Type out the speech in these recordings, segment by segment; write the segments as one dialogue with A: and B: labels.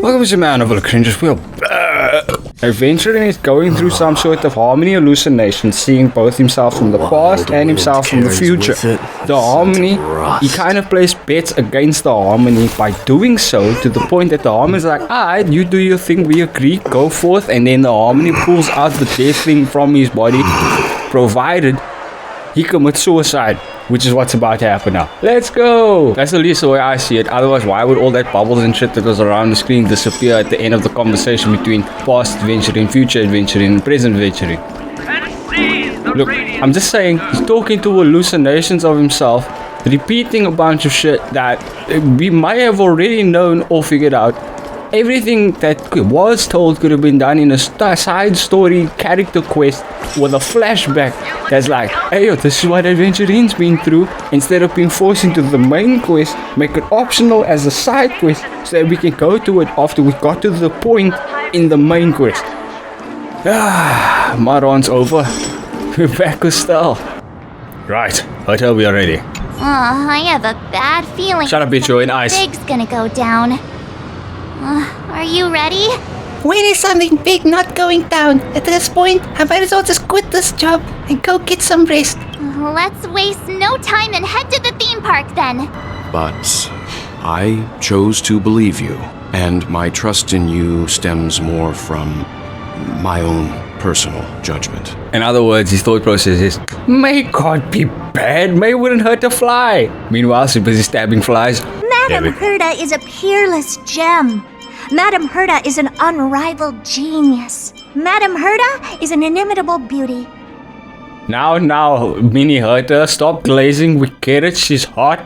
A: Welcome to Man of the Cringes Wheel. Adventuring is going through some sort of harmony hallucination, seeing both himself from the past and himself from the future. The harmony, he kind of plays bets against the harmony by doing so, to the point that the harmony is like, alright, you do your thing, we agree, go forth, and then the harmony pulls out the death thing from his body, provided he commits suicide, which is what's about to happen now. Let's go! That's at least the way I see it. Otherwise, why would all that bubbles and shit that was around the screen disappear at the end of the conversation between past adventuring, future adventuring, and present adventuring? Look, I'm just saying, he's talking to hallucinations of himself, repeating a bunch of shit that we might have already known or figured out. Everything that was told could have been done in a side story character quest with a flashback that's like, hey yo, this is what Adventurine's been through. Instead of being forced into the main quest, make it optional as a side quest so that we can go to it after we got to the point in the main quest. My run's over. We're back with Stell. Right, hotel, we are ready.
B: I have a bad feeling.
A: Shut up, bitch, you're in ice.
B: Big's gonna go down. Are you ready?
C: When is something big not going down? At this point, I might as well just quit this job and go get some rest.
B: Let's waste no time and head to the theme park then.
D: But I chose to believe you, and my trust in you stems more from my own personal judgment.
A: In other words, his thought process is, May God be bad, May wouldn't hurt a fly. Meanwhile, she's busy stabbing flies.
E: Madame Herda is a peerless gem. Madame Herda is an unrivaled genius. Madame Herda is an inimitable beauty.
A: Now, Mini Herta, stop glazing. We get it, she's hot.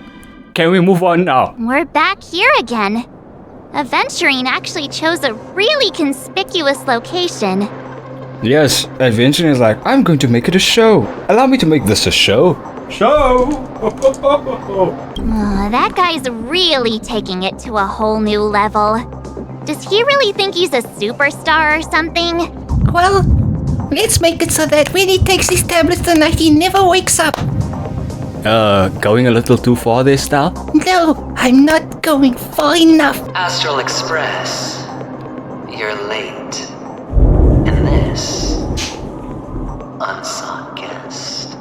A: Can we move on now?
B: We're back here again. Adventuring actually chose a really conspicuous location.
A: Yes, Adventuring is like, I'm going to make it a show. Allow me to make this a show.
B: That guy's really taking it to a whole new level. Does he really think he's a superstar or something?
C: Well, let's make it so that when he takes his tablets tonight, he never wakes up.
A: Going a little too far there, Style?
C: No, I'm not going far enough.
F: Astral Express, you're late. And this, unsought guest.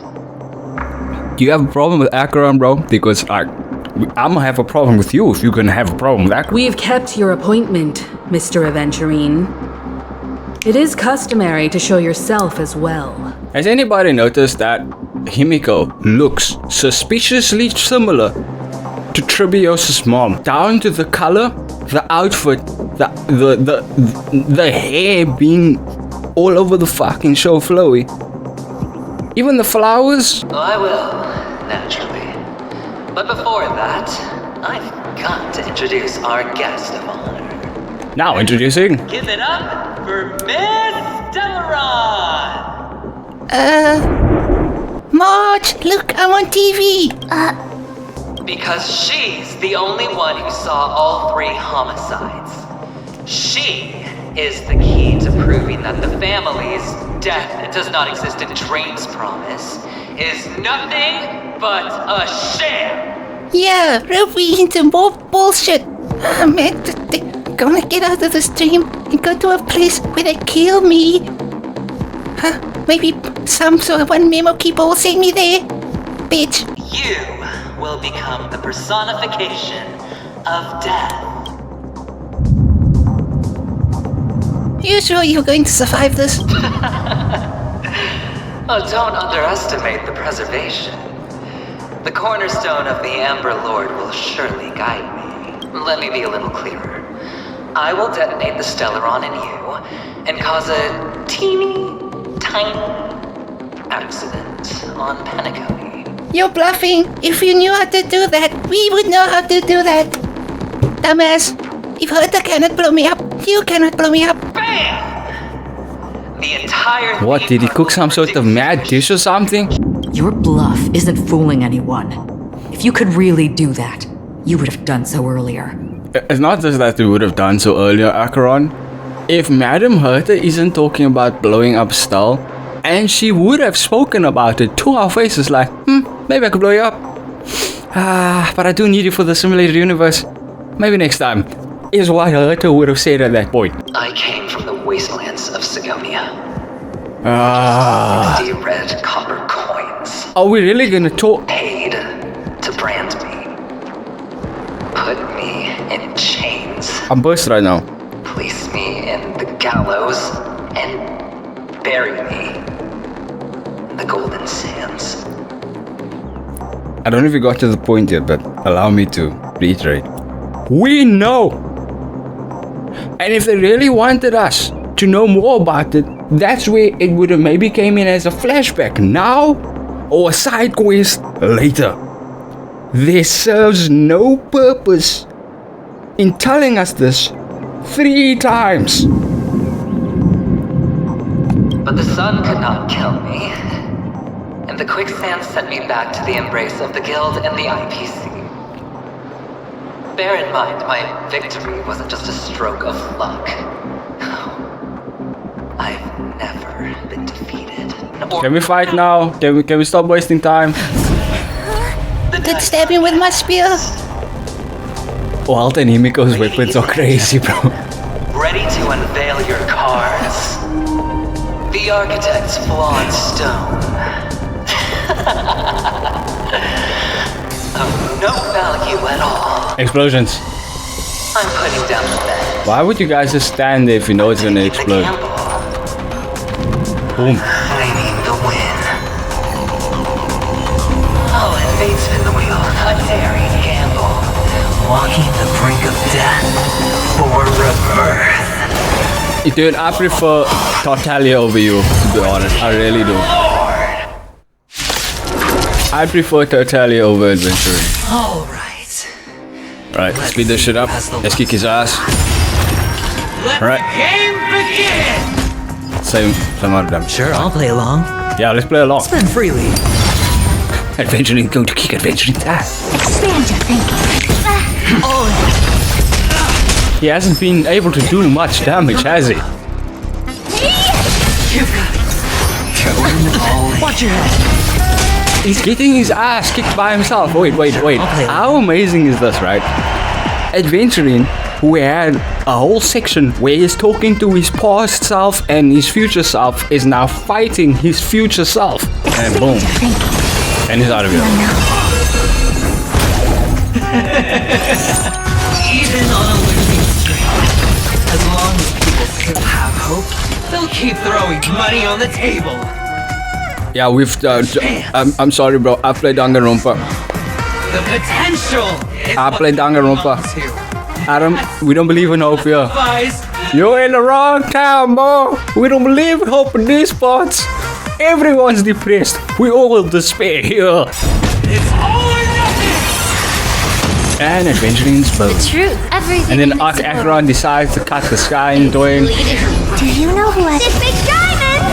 A: Do you have a problem with Acheron, bro? Because I'm gonna have a problem with you if you're gonna have a problem with that.
G: We've kept your appointment, Mr. Adventurine. It is customary to show yourself as well.
A: Has anybody noticed that Himiko looks suspiciously similar to Tribiosa's mom? Down to the color, the outfit, the hair being all over the fucking show flowy. Even the flowers.
F: I will, naturally. But before that, I've got to introduce our guest of honor.
A: Now introducing.
F: Give it up for Miss Delaron!
C: Marge, look, I'm on TV.
F: Because she's the only one who saw all 3 homicides. She is the key to proving that the family's death does not exist in Dream's promise is nothing but a sham.
C: Yeah, we're into more bullshit. Man, they're gonna get out of this dream and go to a place where they kill me. Maybe some sort of one memo keeper will send me there. Bitch.
F: You will become the personification of death.
C: You sure you're going to survive this?
F: Oh, don't underestimate the preservation. The cornerstone of the Amber Lord will surely guide me. Let me be a little clearer. I will detonate the Stellaron in you and cause a teeny, tiny accident on Penacony.
C: You're bluffing. If you knew how to do that, we would know how to do that. Dumbass. If Herta cannot blow me up, you cannot blow me up.
F: BAM! The entire
A: What, did he cook some sort of mad dish or something?
G: Your bluff isn't fooling anyone. If you could really do that, you would have done so earlier.
A: It's not just that we would have done so earlier, Acheron. If Madame Herta isn't talking about blowing up Stell, and she would have spoken about it to our faces like, maybe I could blow you up. But I do need you for the simulated universe. Maybe next time. is what Herta would have said at that point.
F: I came from the wastelands of Sigonia.
A: Ah.
F: 60 red copper coins.
A: Are we really gonna talk?
F: Paid to brand me. Put me in chains.
A: I'm burst right now.
F: Place me in the gallows and bury me in the golden sands.
A: I don't know if you got to the point yet, but allow me to reiterate. We know! And if they really wanted us to know more about it, that's where it would have maybe came in as a flashback now or a side quest later. There serves no purpose in telling us this 3 times.
F: But the sun could not kill me. And the quicksand sent me back to the embrace of the guild and the IPC. Bear in mind, my victory wasn't just a stroke of luck. I've never been defeated.
A: Can we fight now? Can we stop wasting time?
C: Don't stab me with my spear.
A: Walt and Himiko's weapons are crazy, bro.
F: Ready to unveil your cards. The architect's flawed stone. Of no value at all.
A: Explosions.
F: I'm putting down the bet.
A: Why would you guys just stand there if you know it's gonna explode? Boom.
F: I need the win. I'll invade spin the wheel, a daring gamble. Walking the brink of death for rebirth.
A: Dude, I prefer Tartaglia over you, to be honest. I really do. I prefer Tartaglia over Adventurine.
F: Alright.
A: Right, speed this shit up. Let's kick his ass. Right.
F: Game begin!
A: Same amount of damage.
F: Sure, I'll play along.
A: Yeah, let's play along.
F: Spend freely.
A: Adventurine going to kick Adventurine's ass.
E: Expand your thinking.
A: He hasn't been able to do much damage, has he?
F: Watch your head.
A: He's getting his ass kicked by himself. Wait. How amazing is this, right? Adventurine, who had a whole section where he's talking to his past self and his future self, is now fighting his future self. And boom. And he's out of here.
F: Even on a losing streak, as long as people still have hope, they'll keep throwing money on the table.
A: Yeah, we've. I'm sorry, bro. I played Danganronpa.
F: The potential.
A: I played Danganronpa. Adam, we don't believe in hope here. You're in the wrong town, bro. We don't believe in hope in these spots. Everyone's depressed. We all will despair here.
F: It's all or nothing.
A: And Adventurine's boat.
B: Truth. Everything.
A: And then Acheron decides to cut the sky in doing.
B: Do you know who has this big diamond?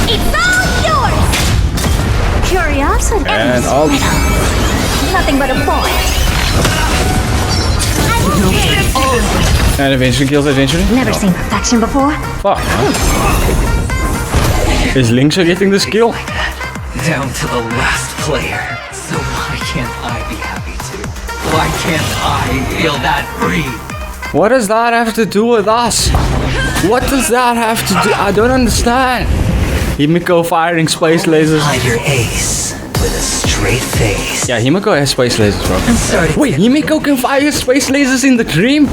B: It's all yours.
E: Curiosity.
A: And all.
E: Nothing but a point.
A: And Adventurine kills Adventurine.
E: Never seen perfection before.
A: Fuck. Is Linksa getting this kill?
F: Down to the last player. So why can't I be happy too? Why can't I feel that free?
A: What does that have to do with us? What does that have to do? I don't understand. Himiko firing space lasers.
F: I'm your ace with a straight face.
A: Yeah, Himiko has space lasers, bro.
F: I'm sorry.
A: Wait, Himiko can fire space lasers in the dream?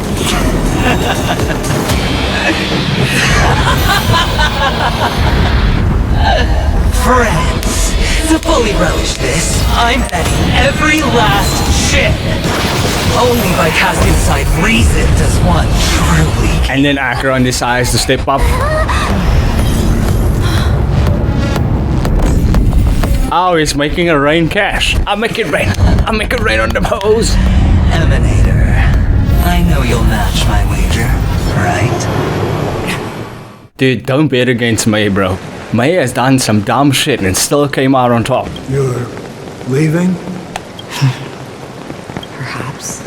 F: Friends, to fully relish this, I'm betting every last chip. Only by casting aside reason does one truly.
A: And then Acheron decides to step up. Oh, he's making a rain cash. I'll make it rain. I'll make it rain on the hose.
F: Emanator, I know you'll match my wager, right?
A: Dude, don't bet against May, bro. May has done some dumb shit and still came out on top.
H: You're leaving?
G: Perhaps.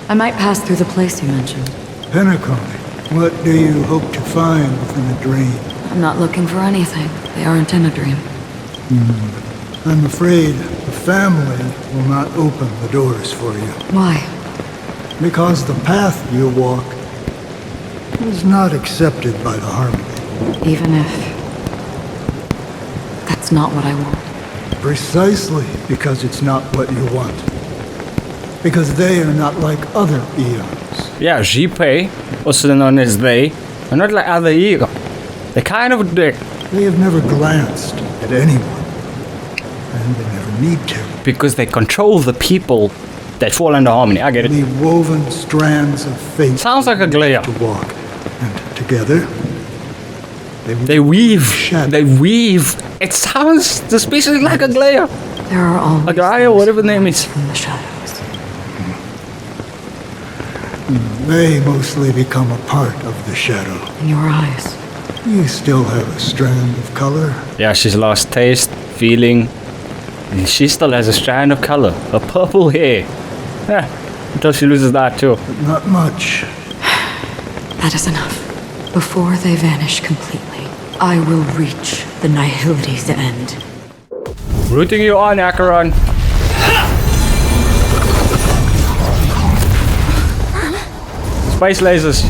G: I might pass through the place you mentioned.
H: Pentecoin, what do you hope to find within the dream?
G: I'm not looking for anything. They aren't in a dream.
H: I'm afraid the family will not open the doors for you.
G: Why?
H: because the path you walk is not accepted by the Harmony.
G: Even if that's not what I want.
H: Precisely because it's not what you want. Because they are not like other eons.
A: Yeah, Jipe, also known as they, are not like other Eon. They're kind of a dick.
H: They have never glanced at anyone. And they never need to.
A: Because they control the people that fall under Harmony. I get it.
H: The woven strands of fate
A: Sounds like a glare.
H: to walk. And together,
A: They weave.
H: Shadow.
A: They weave. It sounds suspiciously like a glare.
G: There are always
A: A guy or whatever the name is.
G: in the shadows.
H: they mostly become a part of the shadow.
G: In your eyes.
H: You still have a strand of color.
A: Yeah, she's lost taste, feeling. And she still has a strand of color. A purple hair. Yeah, until she loses that too.
H: But not much.
G: That is enough. Before they vanish completely, I will reach the nihility's end.
A: Rooting you on, Acheron. Space lasers.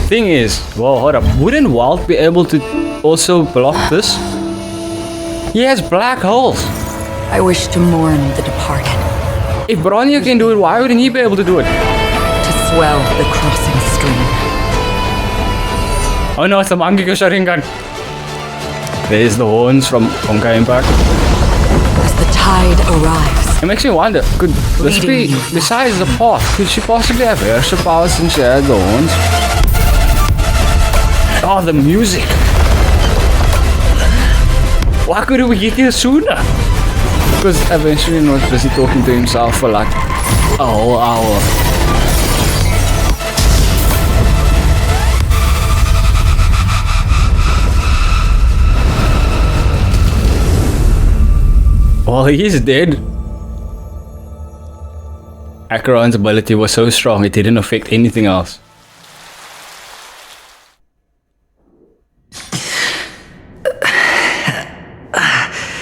A: Thing is, well, hold up. Wouldn't Walt be able to also block this? He has black holes.
G: I wish to mourn the departed,
A: If Bronya can do it, why wouldn't he be able to do it?
G: to swell the crossing stream.
A: Oh no, it's the Mangekyo Sharingan. There's the horns from Honkai Impact.
G: As the tide arrives,
A: It makes me wonder, could this be, besides the path, could she possibly have airship powers since she had the horns? Oh, the music! Why couldn't we get here sooner? Because eventually he was busy talking to himself for like a whole hour. Well, he's dead. Acheron's ability was so strong it didn't affect anything else.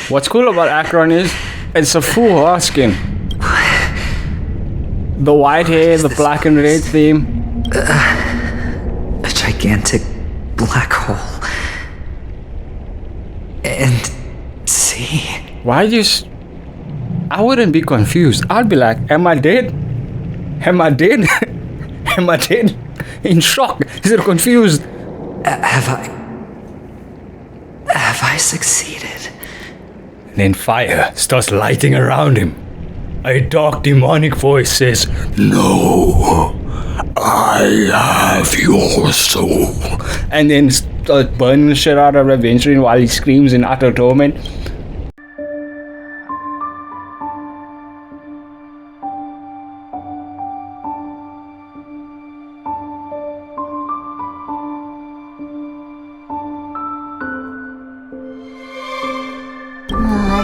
A: What's cool about Acheron is it's a full horse skin. The white hair, the black and red theme.
I: A gigantic black hole. And see.
A: Why do you... I wouldn't be confused. I'd be like, am I dead? Am I dead? Am I dead? In shock. Is it confused?
I: Have I succeeded?
A: Then fire starts lighting around him. A dark demonic voice says, "No, I have your soul." And then starts burning the shit out of Adventurine while he screams in utter torment.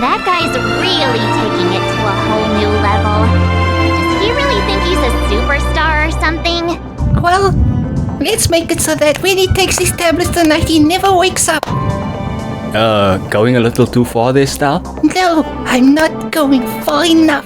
B: That guy's really taking it to a whole new level. Does he really think he's a superstar or something?
C: Well, let's make it so that when he takes his tablets tonight, he never wakes up.
A: Going a little too far there, Stal?
C: No, I'm not going far enough.